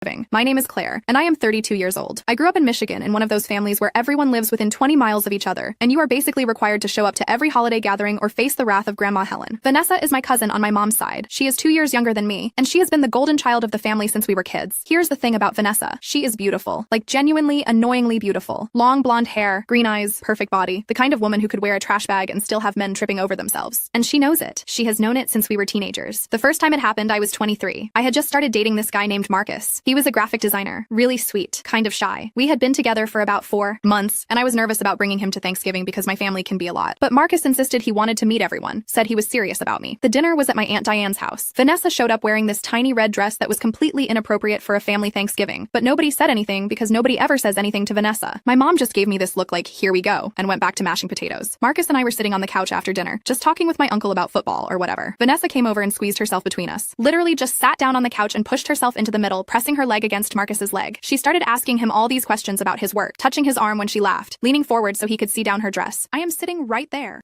My name is Claire, and I am 32 years old. I grew up in Michigan in one of those families where everyone lives within 20 miles of each other, and you are basically required to show up to every holiday gathering or face the wrath of Grandma Helen. Vanessa is my cousin on my mom's side. She is 2 years younger than me, and she has been the golden child of the family since we were kids. Here's the thing about Vanessa. She is beautiful. Like genuinely, annoyingly beautiful. Long blonde hair, green eyes, perfect body. The kind of woman who could wear a trash bag and still have men tripping over themselves. And she knows it. She has known it since we were teenagers. The first time it happened, I was 23. I had just started dating this guy named Marcus. He was a graphic designer. Really sweet, kind of shy. We had been together for about 4 months, and I was nervous about bringing him to Thanksgiving because my family can be a lot. But Marcus insisted he wanted to meet everyone, said he was serious about me. The dinner was at my Aunt Diane's house. Vanessa showed up wearing this tiny red dress that was completely inappropriate for a family Thanksgiving, but nobody said anything because nobody ever says anything to Vanessa. My mom just gave me this look like, here we go, and went back to mashing potatoes. Marcus and I were sitting on the couch after dinner, just talking with my uncle about football or whatever. Vanessa came over and squeezed herself between us. Literally just sat down on the couch and pushed herself into the middle, pressing her leg against Marcus's leg. She started asking him all these questions about his work, touching his arm when she laughed, leaning forward so he could see down her dress. I am sitting right there,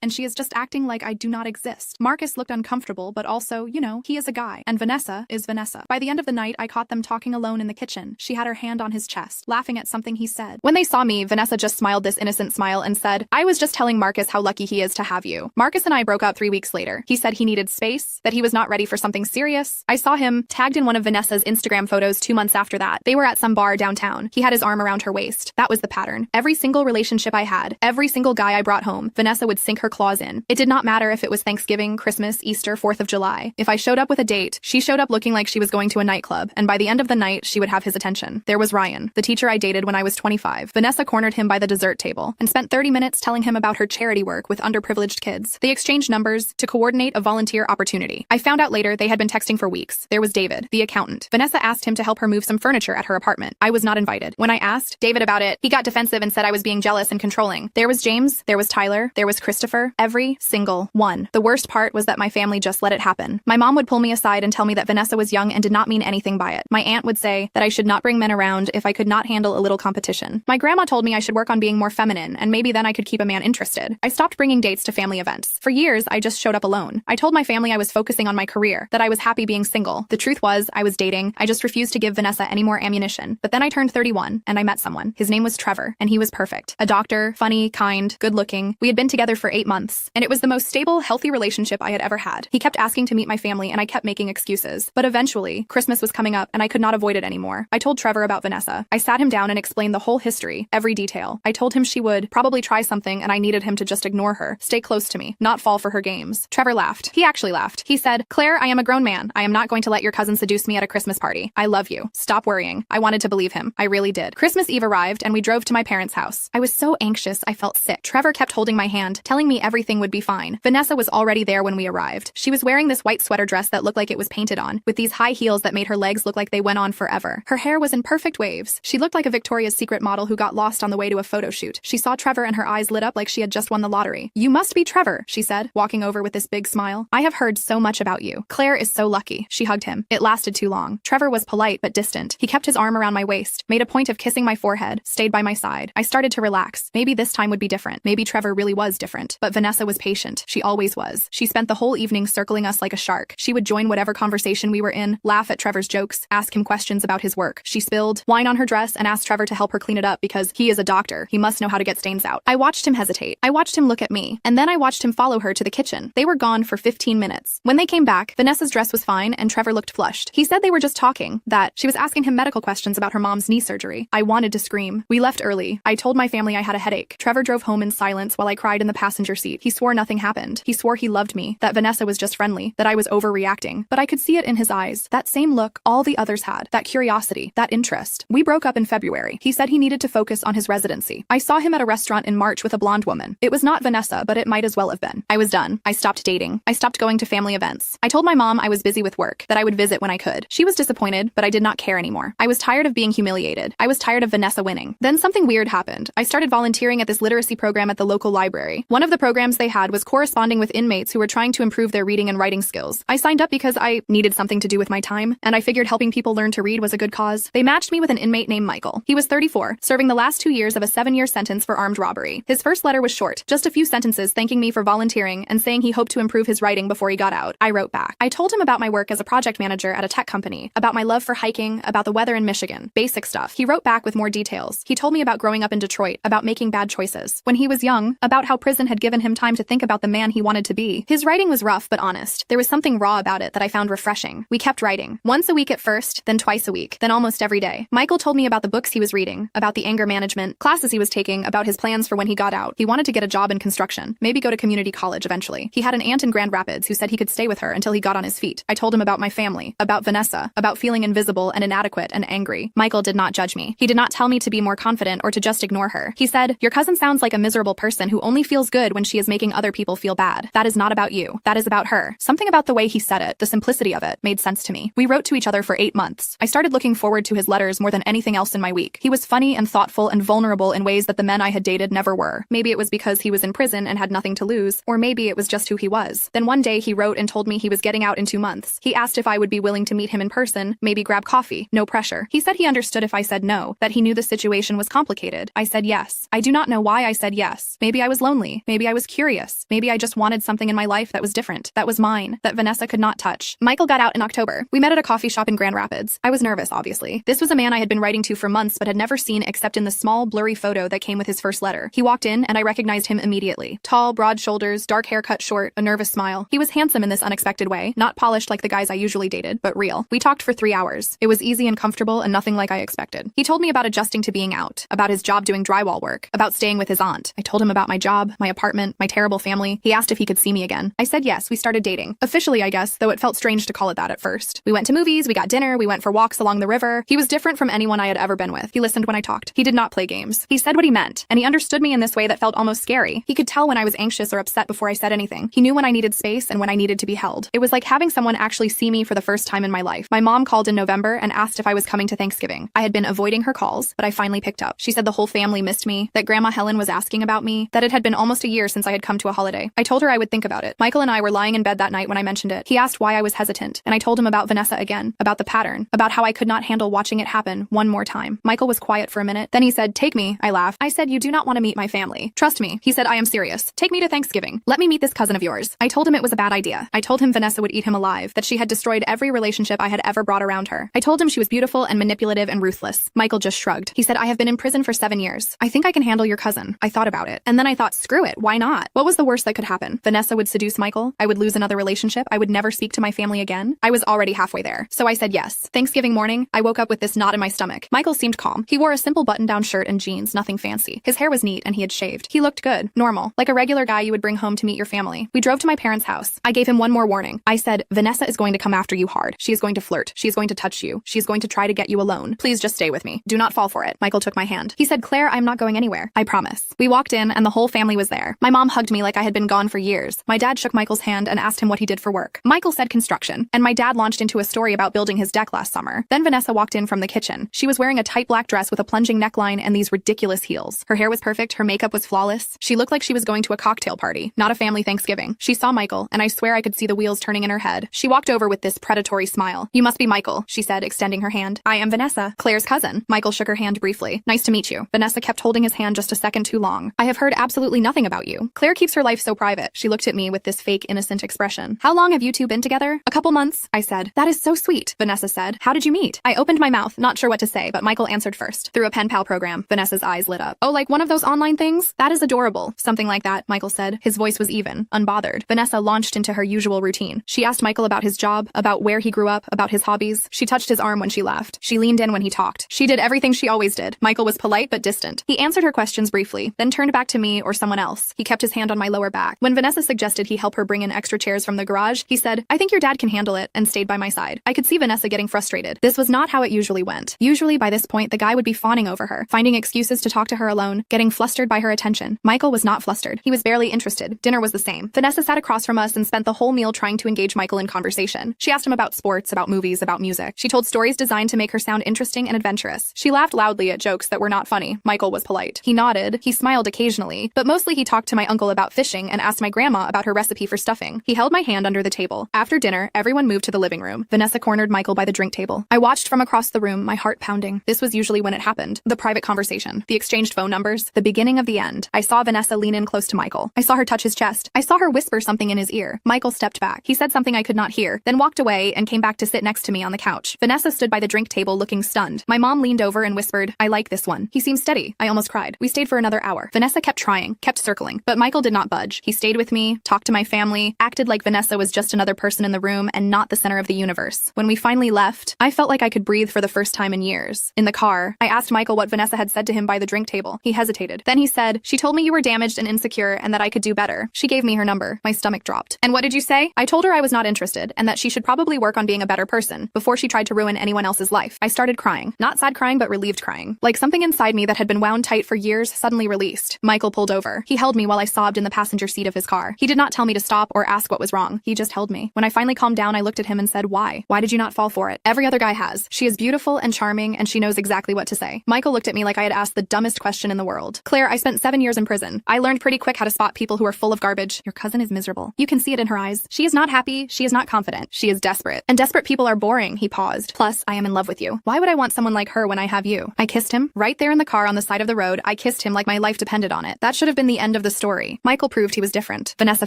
and she is just acting like I do not exist. Marcus looked uncomfortable, but also, you know, he is a guy, and Vanessa is Vanessa. By the end of the night, I caught them talking alone in the kitchen. She had her hand on his chest, laughing at something he said. When they saw me, Vanessa just smiled this innocent smile and said, I was just telling Marcus how lucky he is to have you. Marcus and I broke up 3 weeks later. He said he needed space, that he was not ready for something serious. I saw him tagged in one of Vanessa's Instagram photos 2 months after that. They were at some bar downtown. He had his arm around her waist. That was the pattern. Every single relationship I had, every single guy I brought home, Vanessa would sink her claws in. It did not matter if it was Thanksgiving, Christmas, Easter, 4th of July. If I showed up with a date, she showed up looking like she was going to a nightclub, and by the end of the night, she would have his attention. There was Ryan, the teacher I dated when I was 25. Vanessa cornered him by the dessert table and spent 30 minutes telling him about her charity work with underprivileged kids. They exchanged numbers to coordinate a volunteer opportunity. I found out later they had been texting for weeks. There was David, the accountant. Vanessa asked him to help her move some furniture at her apartment. I was not invited. When I asked David about it, he got defensive and said I was being jealous and controlling. There was James, there was Tyler, there was Christopher, every single one. The worst part was that my family just let it happen. My mom would pull me aside and tell me that Vanessa was young and did not mean anything by it. My aunt would say that I should not bring men around if I could not handle a little competition. My grandma told me I should work on being more feminine, and maybe then I could keep a man interested. I stopped bringing dates to family events. For years, I just showed up alone. I told my family I was focusing on my career, that I was happy being single. The truth was, I was dating. I just refused to give Vanessa any more ammunition. But then I turned 31, and I met someone. His name was Trevor, and he was perfect. A doctor, funny, kind, good-looking. We had been together for 8 months, and it was the most stable, healthy relationship I had ever had. He kept asking to meet my family, and I kept making excuses. But eventually, Christmas was coming up, and I could not avoid it anymore. I told Trevor about Vanessa. I sat him down and explained the whole history, every detail. I told him she would probably try something, and I needed him to just ignore her, stay close to me, not fall for her games. Trevor laughed. He actually laughed. He said, Claire, I am a grown man. I am not going to let your cousin seduce me at a Christmas party. I love you. Stop worrying. I wanted to believe him. I really did. Christmas Eve arrived, and we drove to my parents' house. I was so anxious, I felt sick. Trevor kept holding my hand, telling me everything would be fine. Vanessa was already there when we arrived. She was wearing this white sweater dress that looked like it was painted on, with these high heels that made her legs look like they went on forever. Her hair was in perfect waves. She looked like a Victoria's Secret model who got lost on the way to a photo shoot. She saw Trevor and her eyes lit up like she had just won the lottery. You must be Trevor, she said, walking over with this big smile. I have heard so much about you. Claire is so lucky. She hugged him. It lasted too long. Trevor was polite but distant. He kept his arm around my waist, made a point of kissing my forehead, stayed by my side. I started to relax. Maybe this time would be different. Maybe Trevor really was different. But Vanessa was patient. She always was. She spent the whole evening circling us like a shark. She would join whatever conversation we were in, laugh at Trevor's jokes, ask him questions about his work. She spilled wine on her dress and asked Trevor to help her clean it up because he is a doctor. He must know how to get stains out. I watched him hesitate. I watched him look at me. And then I watched him follow her to the kitchen. They were gone for 15 minutes. When they came back, Vanessa's dress was fine and Trevor looked flushed. He said they were just talking, that she was asking him medical questions about her mom's knee surgery. I wanted to scream. We left early. I told my family I had a headache. Trevor drove home in silence while I cried in the passenger seat. He swore nothing happened. He swore he loved me, that Vanessa was just friendly, that I was overreacting. But I could see it in his eyes. That same look all the others had. That curiosity. That interest. We broke up in February. He said he needed to focus on his residency. I saw him at a restaurant in March with a blonde woman. It was not Vanessa, but it might as well have been. I was done. I stopped dating. I stopped going to family events. I told my mom I was busy with work, that I would visit when I could. She was disappointed, but I did not care anymore. I was tired of being humiliated. I was tired of Vanessa winning. Then something weird happened. I started volunteering at this literacy program at the local library. One of the programs they had was corresponding with inmates who were trying to improve their reading and writing skills. I signed up because I needed something to do with my time, and I figured helping people learn to read was a good cause. They matched me with an inmate named Michael. He was 34, serving the last 2 years of a 7-year sentence for armed robbery. His first letter was short, just a few sentences thanking me for volunteering and saying he hoped to improve his writing before he got out. I wrote back. I told him about my work as a project manager at a tech company, about my love love for hiking, about the weather in Michigan, basic stuff. He wrote back with more details. He told me about growing up in Detroit, about making bad choices. When he was young, about how prison had given him time to think about the man he wanted to be. His writing was rough but honest. There was something raw about it that I found refreshing. We kept writing. Once a week at first, then twice a week, then almost every day. Michael told me about the books he was reading, about the anger management, classes he was taking, about his plans for when he got out. He wanted to get a job in construction, maybe go to community college eventually. He had an aunt in Grand Rapids who said he could stay with her until he got on his feet. I told him about my family, about Vanessa, about feeling invisible and inadequate and angry. Michael did not judge me. He did not tell me to be more confident or to just ignore her. He said, "Your cousin sounds like a miserable person who only feels good when she is making other people feel bad. That is not about you. That is about her." Something about the way he said it, the simplicity of it, made sense to me. We wrote to each other for 8 months. I started looking forward to his letters more than anything else in my week. He was funny and thoughtful and vulnerable in ways that the men I had dated never were. Maybe it was because he was in prison and had nothing to lose, or maybe it was just who he was. Then one day he wrote and told me he was getting out in 2 months. He asked if I would be willing to meet him in person, maybe grab coffee, no pressure. He said he understood if I said no, that he knew the situation was complicated. I said yes. I do not know why I said yes. Maybe I was lonely. Maybe I was curious. Maybe I just wanted something in my life that was different, that was mine, that Vanessa could not touch. Michael got out in October. We met at a coffee shop in Grand Rapids. I was nervous, obviously. This was a man I had been writing to for months but had never seen except in the small, blurry photo that came with his first letter. He walked in and I recognized him immediately. Tall, broad shoulders, dark hair cut short, a nervous smile. He was handsome in this unexpected way, not polished like the guys I usually dated, but real. We talked for 3 hours. It was easy and comfortable and nothing like I expected. He told me about adjusting to being out, about his job doing drywall work, about staying with his aunt. I told him about my job, my apartment, my terrible family. He asked if he could see me again. I said yes, we started dating. Officially, I guess, though it felt strange to call it that at first. We went to movies, we got dinner, we went for walks along the river. He was different from anyone I had ever been with. He listened when I talked. He did not play games. He said what he meant, and he understood me in this way that felt almost scary. He could tell when I was anxious or upset before I said anything. He knew when I needed space and when I needed to be held. It was like having someone actually see me for the first time in my life. My mom called in November and asked if I was coming to Thanksgiving. I had been avoiding her calls, but I finally picked up. She said the whole family missed me, that Grandma Helen was asking about me, that it had been almost a year since I had come to a holiday. I told her I would think about it. Michael and I were lying in bed that night when I mentioned it. He asked why I was hesitant, and I told him about Vanessa again, about the pattern, about how I could not handle watching it happen one more time. Michael was quiet for a minute. Then he said, "Take me." I laughed. I said, "You do not want to meet my family. Trust me." He said, "I am serious. Take me to Thanksgiving. Let me meet this cousin of yours." I told him it was a bad idea. I told him Vanessa would eat him alive, that she had destroyed every relationship I had ever brought around her. I told him she was beautiful and manipulative and ruthless. Michael just shrugged. He said, "I have been in prison for 7 years. I think I can handle your cousin." I thought about it. And then I thought, screw it. Why not? What was the worst that could happen? Vanessa would seduce Michael. I would lose another relationship. I would never speak to my family again. I was already halfway there. So I said yes. Thanksgiving morning, I woke up with this knot in my stomach. Michael seemed calm. He wore a simple button-down shirt and jeans, nothing fancy. His hair was neat and he had shaved. He looked good, normal, like a regular guy you would bring home to meet your family. We drove to my parents' house. I gave him one more warning. I said, "Vanessa is going to come after you hard. She is going to flirt. She is going to touch you. She is going to try to get you alone. Please just stay with me. Do not fall for it." Michael took my hand. He said, "Claire, I'm not going anywhere. I promise." We walked in and the whole family was there. My mom hugged me like I had been gone for years. My dad shook Michael's hand and asked him what he did for work. Michael said construction, and my dad launched into a story about building his deck last summer. Then Vanessa walked in from the kitchen. She was wearing a tight black dress with a plunging neckline and these ridiculous heels. Her hair was perfect, her makeup was flawless. She looked like she was going to a cocktail party, not a family Thanksgiving. She saw Michael, and I swear I could see the wheels turning in her head. She walked over with this predatory smile. "You must be Michael," she said, extending her hand. "I am Vanessa, Claire's cousin." Michael shook her hand briefly. "Nice to meet you." Vanessa kept holding his hand just a second too long. "I have heard absolutely nothing about you. Claire keeps her life so private." She looked at me with this fake innocent expression. "How long have you two been together?" "A couple months," I said. "That is so sweet," Vanessa said. "How did you meet?" I opened my mouth, not sure what to say, but Michael answered first. "Through a pen pal program." Vanessa's eyes lit up. "Oh, like one of those online things? That is adorable." "Something like that," Michael said. His voice was even, unbothered. Vanessa launched into her usual routine. She asked Michael about his job, about where he grew up, about his hobbies. She touched his arm when she laughed. She leaned in when he talked. She did everything she always did. Michael was polite but distant. He answered her questions briefly, then turned back to me or someone else. He kept his hand on my lower back. When Vanessa suggested he help her bring in extra chairs from the garage, he said, "I think your dad can handle it," and stayed by my side. I could see Vanessa getting frustrated. This was not how it usually went. Usually by this point, the guy would be fawning over her, finding excuses to talk to her alone, getting flustered by her attention. Michael was not flustered. He was barely interested. Dinner was the same. Vanessa sat across from us and spent the whole meal trying to engage Michael in conversation. She asked him about sports, about movies, about music. She told stories designed to make her sound interesting and adventurous. She laughed loudly at jokes that were not funny. Michael was polite. He nodded. He smiled occasionally, but mostly he talked to my uncle about fishing and asked my grandma about her recipe for stuffing. He held my hand under the table. After dinner, everyone moved to the living room. Vanessa cornered Michael by the drink table. I watched from across the room, my heart pounding. This was usually when it happened. The private conversation, the exchanged phone numbers, the beginning of the end. I saw Vanessa lean in close to Michael. I saw her touch his chest. I saw her whisper something in his ear. Michael stepped back. He said something I could not hear, then walked away and came back to sit next to me on the couch. Vanessa stood by the drink table looking stunned. My mom leaned over and whispered, "I like this one. He seems steady." I almost cried. We stayed for another hour. Vanessa kept trying, kept circling, but Michael did not budge. He stayed with me, talked to my family, acted like Vanessa was just another person in the room and not the center of the universe. When we finally left, I felt like I could breathe for the first time in years. In the car, I asked Michael what Vanessa had said to him by the drink table. He hesitated. Then he said, "She told me you were damaged and insecure and that I could do better. She gave me her number." My stomach dropped. "And what did you say?" I told her I was not interested and that she should probably work on being a better person before she tried to ruin anyone else's life. I started crying. Not sad crying, but relieved crying. Like something inside me that had been wound tight for years suddenly released. Michael pulled over. He held me while I sobbed in the passenger seat of his car. He did not tell me to stop or ask what was wrong. He just held me. When I finally calmed down, I looked at him and said, "Why? Why did you not fall for it? Every other guy has. She is beautiful and charming, and she knows exactly what to say." Michael looked at me like I had asked the dumbest question in the world. "Claire, I spent 7 years in prison. I learned pretty quick how to spot people who are full of garbage. Your cousin is miserable. You can see it in her eyes. She is not happy. She is not confident. She is desperate. And desperate people are boring." He paused. "Plus, I am in love with you. Why would I want someone like her when I have you?" I kissed him. Right there in the car on the side of the road, I kissed him like my life depended on it. That should have been the end of the story. Michael proved he was different. Vanessa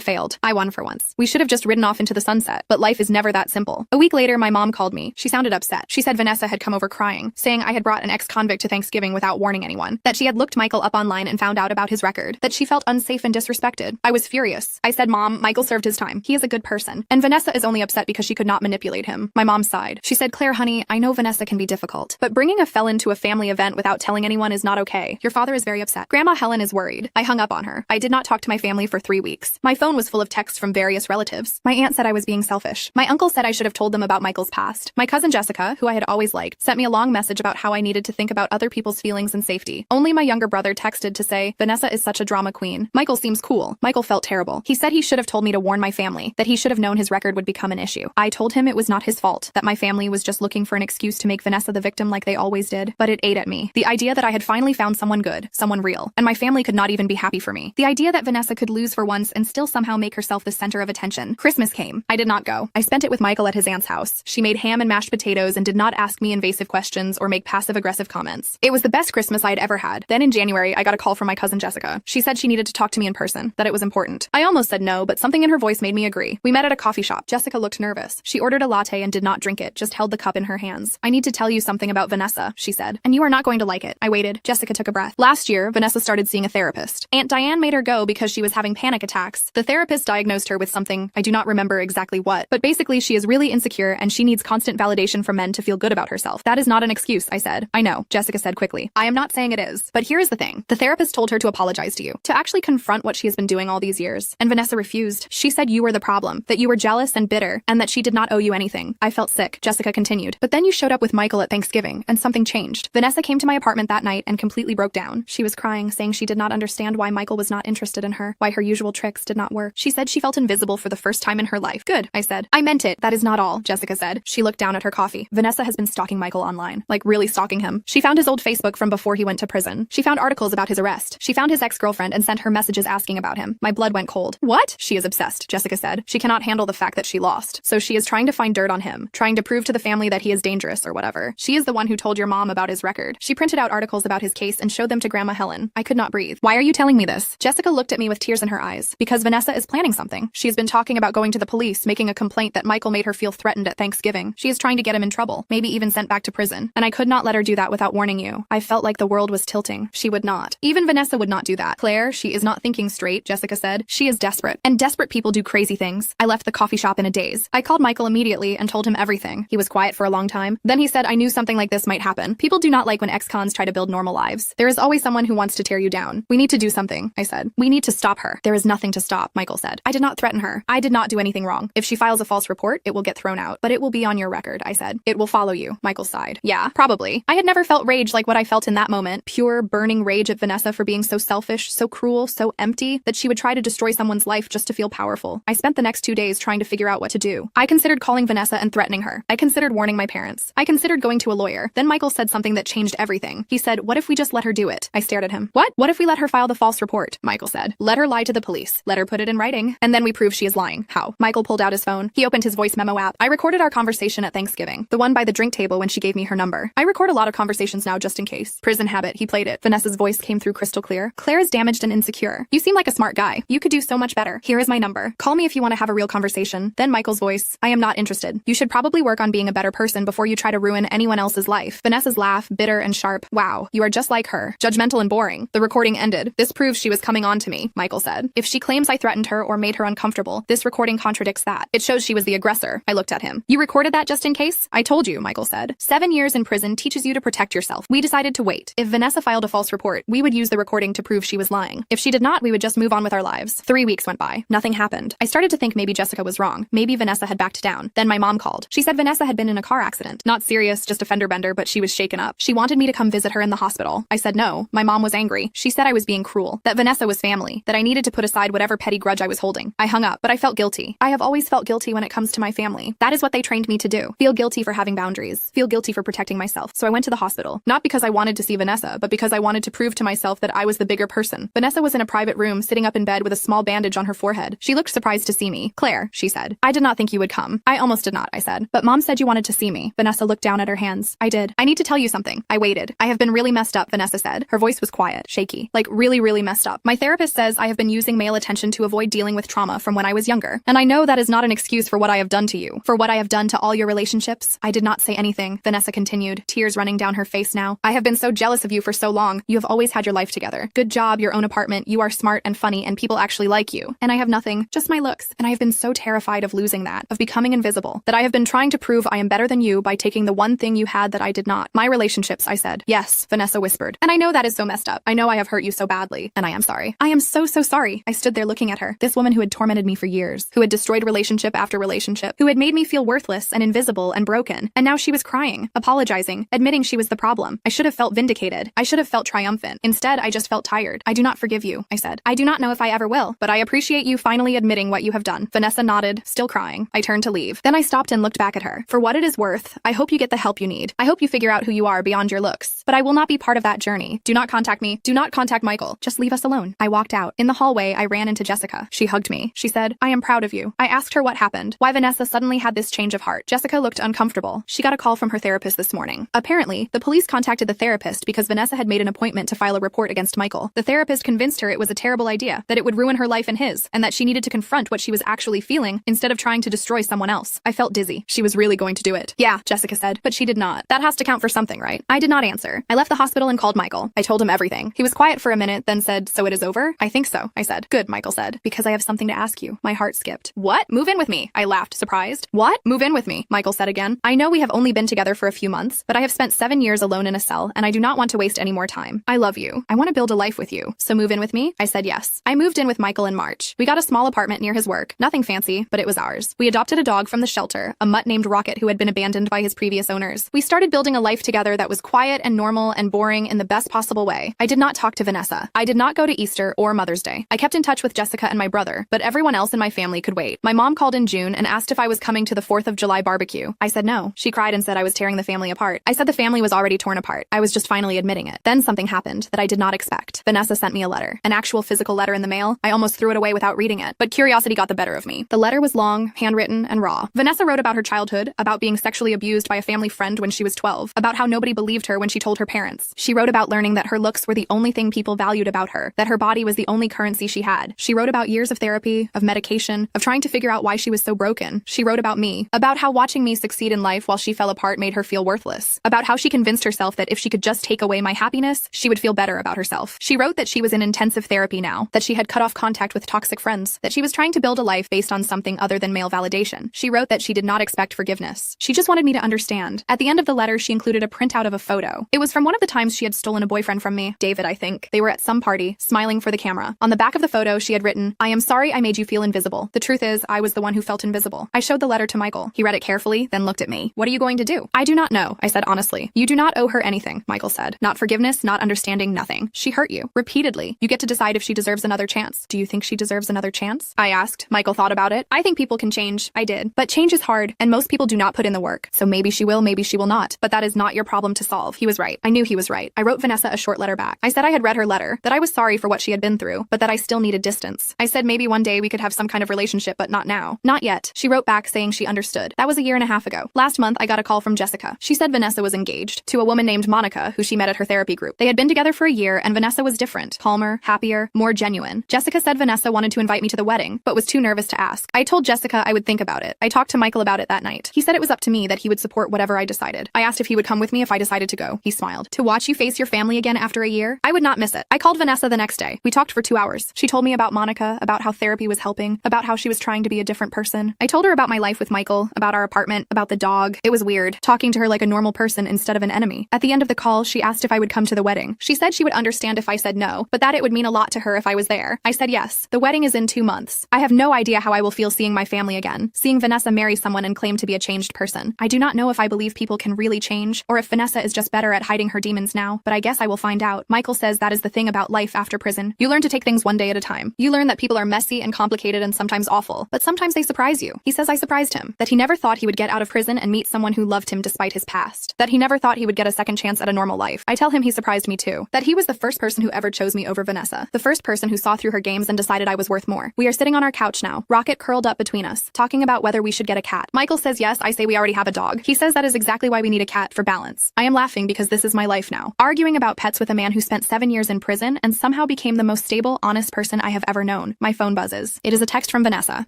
failed. I won for once. We should have just ridden off into the sunset. But life is never that simple. A week later, my mom called me. She sounded upset. She said Vanessa had come over crying, saying I had brought an ex-convict to Thanksgiving without warning anyone, that she had looked Michael up online and found out about his record, that she felt unsafe and disrespected. I was furious. I said, "Mom, Michael served his time. He is a good person. And Vanessa is only upset because she could not manipulate him." My mom sighed. She said, "Claire, honey, I know Vanessa can be difficult, but bringing a felon to a family event without telling anyone is not okay. Your father is very upset. Grandma Helen is worried." I hung up on her. I did not talk to my family for 3 weeks. My phone was full of texts from various relatives. My aunt said I was being selfish. My uncle said I should have told them about Michael's past. My cousin Jessica, who I had always liked, sent me a long message about how I needed to think about other people's feelings and safety. Only my younger brother texted to say, "Vanessa is such a drama queen. Michael seems cool." Michael felt terrible. He said he should have told me to warn my family, that he should have known his record would become an issue. I told him it was not his fault, that my family was just looking for an excuse to make Vanessa the victim like they always did. But it ate at me. The idea that I had finally found someone good, someone real, and my family could not even be happy for me. The idea that Vanessa could lose for once and still somehow make herself the center of attention. Christmas came. I did not go. I spent it with Michael at his aunt's house. She made ham and mashed potatoes and did not ask me invasive questions or make passive-aggressive comments. It was the best Christmas I had ever had. Then in January, I got a call from my cousin Jessica. She said she needed to talk to me in person, that it was important. I almost said no, but something in her voice made me agree. We met at a coffee shop. Jessica looked nervous. She ordered a latte and did not drink it, just held the cup in her hands. "I need to tell you something about Vanessa," she said, "and you are not going to like it." I waited. Jessica took a breath. "Last year, Vanessa started seeing a therapist. Aunt Diane made her go because she was having panic attacks. The therapist diagnosed her with something, I do not remember exactly what, but basically she is really insecure and she needs constant validation from men to feel good about herself." "That is not an excuse," I said. "I know," Jessica said quickly. "I am not saying it is. But here is the thing. The therapist told her to apologize to you, to actually confront what she has been doing all these years. And Vanessa refused. She said you were the problem, that you were jealous and bitter, and that she did not owe you anything." I felt sick. Jessica continued. "But then you showed up with Michael at Thanksgiving, and something changed. Vanessa came to my apartment that night and completely broke down. She was crying, saying she did not understand why Michael was not interested in her, why her usual tricks did not work. She said she felt invisible for the first time in her life." "Good," I said. "I meant it. That is not all," Jessica said. She looked down at her coffee. "Vanessa has been stalking Michael online, like really stalking him. She found his old Facebook from before he went to prison. She found articles about his arrest. She found his ex-girlfriend and sent her messages asking about him." My blood went cold. "What?" "She is obsessed," Jessica said. "She cannot handle the fact that she lost. So she is trying to find dirt on him, trying to prove to the family that he is dangerous or whatever. She is the one who told your mom about his record. She printed out articles about his case and showed them to Grandma Helen." I could not breathe. "Why are you telling me this?" Jessica looked at me with tears in her eyes. "Because Vanessa is planning something. She has been talking about going to the police, making a complaint that Michael made her feel threatened at Thanksgiving. She is trying to get him in trouble, maybe even sent back to prison. And I could not let her do that without warning you. I felt like the world was tilting. She would not. Even Vanessa would not do that." "Claire, she is not thinking straight," Jessica said. "She is desperate. And desperate people do crazy things." I left the coffee shop in a daze. I called Michael immediately and told him everything. He was quiet for a long time. Then he said, "I knew something like this might happen. People do not like when ex-cons try to build normal lives. There is always someone who wants to tear you down. We need to do something," I said. "We need to stop her." "There is nothing to stop," Michael said. "I did not threaten her. I did not do anything wrong. If she files a false report, it will get thrown out. But it will be on your record," I said. "It will follow you," Michael sighed. "Yeah, probably." I had never felt rage like what I felt in that moment. Pure, burning rage at Vanessa for being so selfish, so cruel, so empty, that she would try to destroy someone's life just to feel powerful. I spent the next 2 days trying to figure out what to do. I considered calling Vanessa and threatening her. I considered warning my parents. I considered going to a lawyer. Then Michael said something that changed everything. He said, "What if we just let her do it?" I stared at him. "What? What if we let her file the false report?" Michael said. "Let her lie to the police. Let her put it in writing. And then we prove she is lying." "How?" Michael pulled out his phone. He opened his voice memo app. I recorded our conversation at Thanksgiving, the one by the drink table when she gave me her number. I record a lot of conversations now just in case. Prison habit. He played it. Vanessa's voice came through crystal clear. "Claire is damaged and insecure. You seem like a smart guy. You could do so much better. Here is my number. Call me if you want to have a real conversation." Then Michael's voice. "I am not interested. You should probably work on on being a better person before you try to ruin anyone else's life. Vanessa's laugh, bitter and sharp. Wow, you are just like her. Judgmental and boring. The recording ended. This proves she was coming on to me, Michael said. If she claims I threatened her or made her uncomfortable, this recording contradicts that. It shows she was the aggressor. I looked at him. You recorded that just in case? I told you, Michael said. 7 years in prison teaches you to protect yourself. We decided to wait. If Vanessa filed a false report, we would use the recording to prove she was lying. If she did not, we would just move on with our lives. 3 weeks went by. Nothing happened. I started to think maybe Jessica was wrong. Maybe Vanessa had backed down. Then my mom called. She said Vanessa had been in a car accident. Not serious, just a fender bender, but she was shaken up. She wanted me to come visit her in the hospital. I said no. My mom was angry. She said I was being cruel, that Vanessa was family, that I needed to put aside whatever petty grudge I was holding. I hung up, but I felt guilty. I have always felt guilty when it comes to my family. That is what they trained me to do. Feel guilty for having boundaries. Feel guilty for protecting myself. So I went to the hospital. Not because I wanted to see Vanessa, but because I wanted to prove to myself that I was the bigger person. Vanessa was in a private room, sitting up in bed with a small bandage on her forehead. She looked surprised to see me. Claire, she said. I did not think you would come. I almost did not, I said. But mom said you wanted to see me. Vanessa looked down at her hands. I did. I need to tell you something. I waited. I have been really messed up, Vanessa said. Her voice was quiet, shaky. Like really messed up. My therapist says I have been using male attention to avoid dealing with trauma from when I was younger. And I know that is not an excuse for what I have done to you. For what I have done to all your relationships. I did not say anything, Vanessa continued, tears running down her face now. I have been so jealous of you for so long. You have always had your life together. Good job, your own apartment. You are smart and funny and people actually like you. And I have nothing, just my looks. And I have been so terrified of losing that, of becoming invisible, that I have been trying to prove I am better than you by taking the one thing you had that I did not. My relationships, I said. Yes, Vanessa whispered. And I know that is so messed up. I know I have hurt you so badly. And I am sorry. I am so sorry. I stood there looking at her. This woman who had tormented me for years, who had destroyed relationship after relationship, who had made me feel worthless and invisible and broken. And now she was crying, apologizing, admitting she was the problem. I should have felt vindicated. I should have felt triumphant. Instead, I just felt tired. I do not forgive you, I said. I do not know if I ever will, but I appreciate you finally admitting what you have done. Vanessa nodded, still crying. I turned to leave. Then I stopped and looked back at her. For what it is worth, I hope you get the help you need. I hope you figure out who you are beyond your looks. But I will not be part of that journey. Do not contact me. Do not contact Michael. Just leave us alone. I walked out. In the hallway, I ran into Jessica. She hugged me. She said, I am proud of you. I asked her what happened, why Vanessa suddenly had this change of heart. Jessica looked uncomfortable. She got a call from her therapist this morning. Apparently, the police contacted the therapist because Vanessa had made an appointment to file a report against Michael. The therapist convinced her it was a terrible idea, that it would ruin her life and his, and that she needed to confront what she was actually feeling instead of trying to destroy someone else. I felt dizzy. She was really going to do it. Yeah, Jessica said, but she did not. That has to count for something, right? I did not answer. I left the hospital and called Michael. I told him everything. He was quiet for a minute, then said, so it is over? I think so, I said. Good, Michael said, because I have something to ask you. My heart skipped. What? Move in with me. I laughed, surprised. What? Move in with me, Michael said again. I know we have only been together for a few months, but I have spent 7 years alone in a cell, and I do not want to waste any more time. I love you. I want to build a life with you. So move in with me? I said yes. I moved in with Michael in March. We got a small apartment near his work. Nothing fancy, but it was ours. We adopted a dog from the shelter, a mutt named Rocket who had been abandoned by his previous owners. We started building a life together that was quiet and normal and boring in the best possible way. I did not talk to Vanessa. I did not go to Easter or Mother's Day. I kept in touch with Jessica and my brother, but everyone else in my family could wait. My mom called in June and asked if I was coming to the 4th of July barbecue. I said no. She cried and said I was tearing the family apart. I said the family was already torn apart. I was just finally admitting it. Then something happened that I did not expect. Vanessa sent me a letter. An actual physical letter in the mail. I almost threw it away without reading it, but curiosity got the better of me. The letter was long, handwritten, and raw. Vanessa wrote about her childhood, about being sexually abused by a family friend when she was 12, about how nobody believed her when she told her parents. She wrote about learning that her looks were the only thing people valued about her, that her body was the only currency she had. She wrote about years of therapy, of medication, of trying to figure out why she was so broken. She wrote about me, about how watching me succeed in life while she fell apart made her feel worthless, about how she convinced herself that if she could just take away my happiness, she would feel better about herself. She wrote that she was in intensive therapy now, that she had cut off contact with toxic friends, that she was trying to build a life based on something other than male validation. She wrote that she did not expect forgiveness. She just wanted me to understand. At the end of the letter, she included a printout of a photo. It was from one of the times she had stolen a boyfriend from me, David, I think. They were at some party, smiling for the camera. On the back of the photo, she had written, I am sorry I made you feel invisible. The truth is, I was the one who felt invisible. I showed the letter to Michael. He read it carefully, then looked at me. What are you going to do? I do not know, I said honestly. You do not owe her anything, Michael said. Not forgiveness, not understanding, nothing. She hurt you. Repeatedly. You get to decide if she deserves another chance. Do you think she deserves another chance? I asked. Michael thought about it. I think people can change. I did. But change is hard, and most people do not put in the work. So maybe she will, maybe she will not. But that is not your problem to solve. He was right. I knew he was right. I wrote Vanessa a short letter back. I said I had read her letter, that I was sorry for what she had been through, but that I still needed distance. I said maybe one day we could have some kind of relationship, but not now. Not yet. She wrote back saying she understood. That was a year and a half ago. Last month, I got a call from Jessica. She said Vanessa was engaged to a woman named Monica, who she met at her therapy group. They had been together for a year, and Vanessa was different, calmer, happier, more genuine. Jessica said Vanessa wanted to invite me to the wedding, but was too nervous to ask. I told Jessica I would think about it. I talked to Michael about it that night. laughed. He said it was up to me, that he would support whatever I decided. I asked if he would come with me if I decided to go. He smiled. To watch you face your family again after a year? I would not miss it. I called Vanessa the next day. We talked for 2 hours. She told me about Monica, about how therapy was helping, about how she was trying to be a different person. I told her about my life with Michael, about our apartment, about the dog. It was weird, talking to her like a normal person instead of an enemy. At the end of the call, she asked if I would come to the wedding. She said she would understand if I said no, but that it would mean a lot to her if I was there. I said yes. The wedding is in 2 months. I have no idea how I will feel seeing my family again, seeing Vanessa marry someone and claim to be a changed person. I do not know if I believe people can really change, or if Vanessa is just better at hiding her demons now, but I guess I will find out. Michael says that is the thing about life after prison. You learn to take things one day at a time. You learn that people are messy and complicated and sometimes awful, but sometimes they surprise you. He says I surprised him, that he never thought he would get out of prison and meet someone who loved him despite his past, that he never thought he would get a second chance at a normal life. I tell him he surprised me too, that he was the first person who ever chose me over Vanessa, the first person who saw through her games and decided I was worth more. We are sitting on our couch now, Rocket curled up between us, talking about whether we should get a cat. Michael says yes, I say we already have a dog. He says that is exactly why we need a cat, for balance. I am laughing because this is my life now. Arguing about pets with a man who spent 7 years in prison and somehow became the most stable, honest person I have ever known. My phone buzzes. It is a text from Vanessa.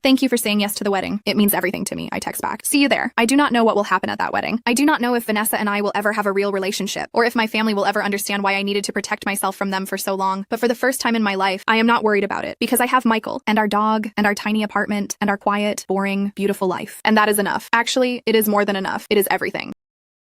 Thank you for saying yes to the wedding. It means everything to me, I text back. See you there. I do not know what will happen at that wedding. I do not know if Vanessa and I will ever have a real relationship, or if my family will ever understand why I needed to protect myself from them for so long, but for the first time in my life, I am not worried about it, because I have Michael, and our dog, and our tiny apartment, and our quiet, boring, beautiful life. And that is enough. Actually, it is more than enough. It is everything.